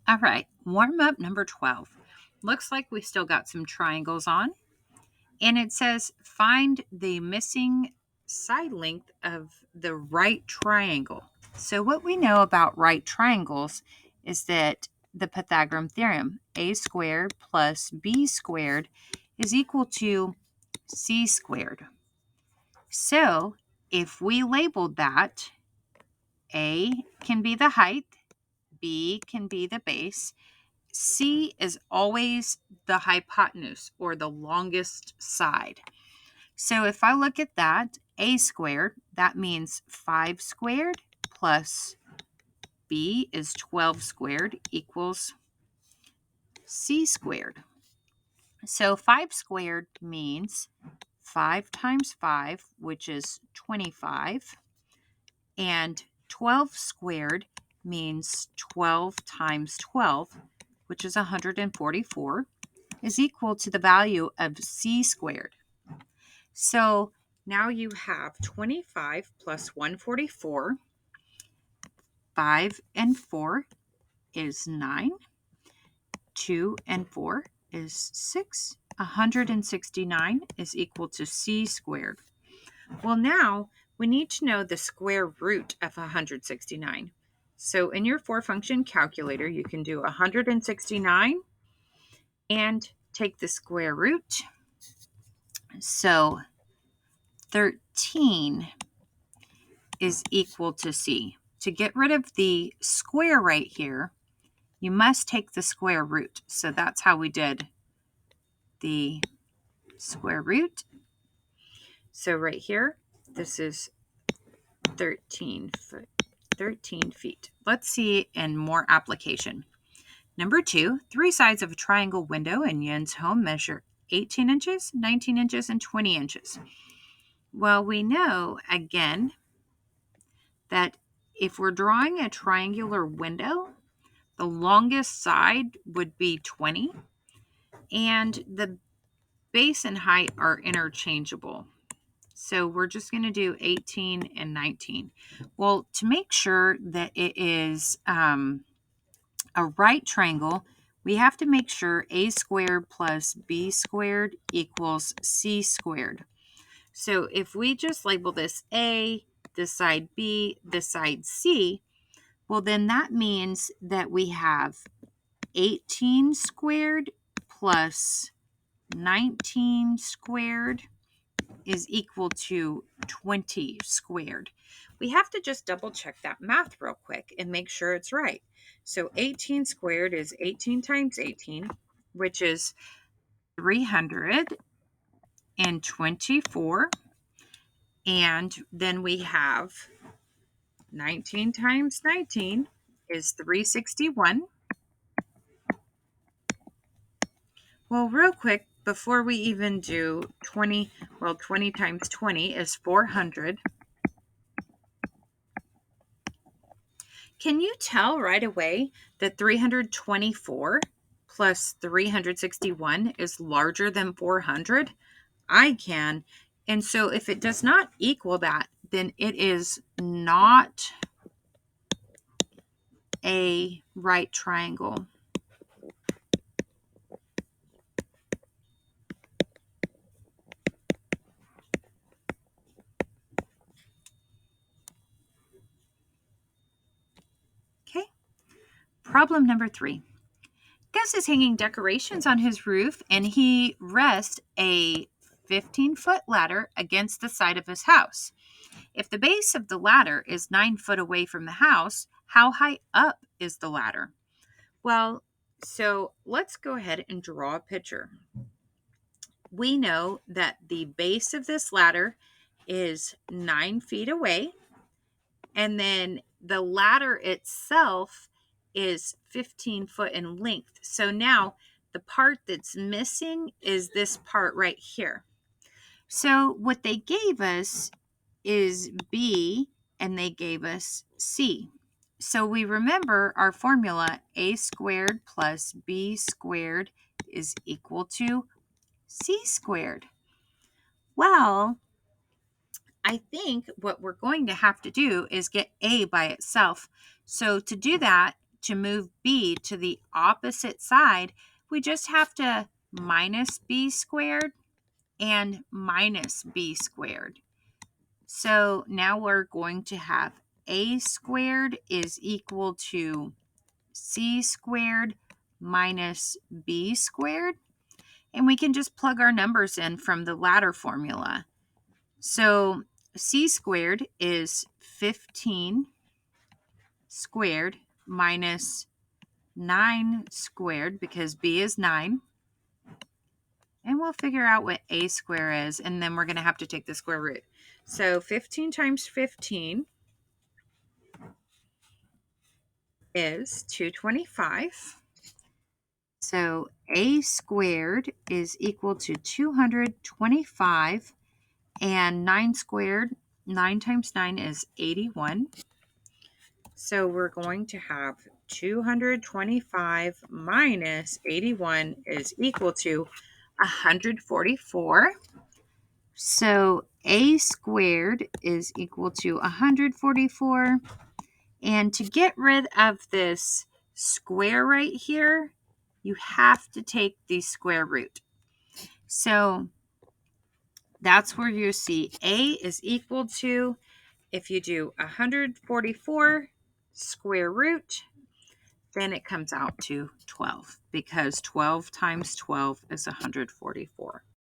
All right, warm up number 12. Looks like we still got some triangles on. And it says find the missing side length of the right triangle. So, what we know about right triangles is that the Pythagorean theorem, a squared plus b squared is equal to c squared. So, if we labeled that, a can be the height, b can be the base, c is always the hypotenuse or the longest side. So if I look at that, a squared, that means 5 squared plus b is 12 squared equals c squared. So 5 squared means 5 times 5, which is 25, and 12 squared means 12 times 12, which is 144, is equal to the value of c squared. So now you have 25 plus 144. 5 and 4 is 9. 2 and 4 is 6. 169 is equal to c squared. Well, now we need to know the square root of 169. So in your 4-function calculator, you can do 169 and take the square root. So 13 is equal to c. To get rid of the square right here, you must take the square root. So that's how we did the square root. So right here, this is 13 feet. Let's see in more application. Number 2, 3 sides of a triangle window in Yun's home measure 18 inches, 19 inches, and 20 inches. Well, we know, again, that if we're drawing a triangular window, the longest side would be 20, and the base and height are interchangeable. So we're just going to do 18 and 19. Well, to make sure that it is a right triangle, we have to make sure a squared plus b squared equals c squared. So if we just label this a, this side b, this side c, well, then that means that we have 18 squared plus 19 squared is equal to 20 squared. We have to just double check that math real quick and make sure it's right. So 18 squared is 18 times 18, which is 324. And then we have 19 times 19 is 361. Well, real quick, before we even do 20 times 20 is 400. Can you tell right away that 324 plus 361 is larger than 400? I can. And so if it does not equal that, then it is not a right triangle. Okay. Problem number 3. Gus is hanging decorations on his roof and he rests a 15-foot ladder against the side of his house. If the base of the ladder is 9 foot away from the house, how high up is the ladder? Well, so let's go ahead and draw a picture. We know that the base of this ladder is 9 feet away, and then the ladder itself is 15 foot in length. So now the part that's missing is this part right here. So what they gave us is B and they gave us C. So we remember our formula, a squared plus b squared is equal to c squared. Well, I think what we're going to have to do is get a by itself. So to do that, to move b to the opposite side, we just have to minus b squared and minus b squared. So now we're going to have a squared is equal to c squared minus b squared. And we can just plug our numbers in from the ladder formula. So c squared is 15 squared minus 9 squared, because b is 9. And we'll figure out what a square is, and then we're going to have to take the square root. So 15 times 15 is 225. So a squared is equal to 225, and 9 squared, 9 times 9 is 81. So we're going to have 225 minus 81 is equal to 144. So a squared is equal to 144. And to get rid of this square right here, you have to take the square root. So that's where you see a is equal to, if you do 144 square root, then it comes out to 12, because 12 times 12 is 144.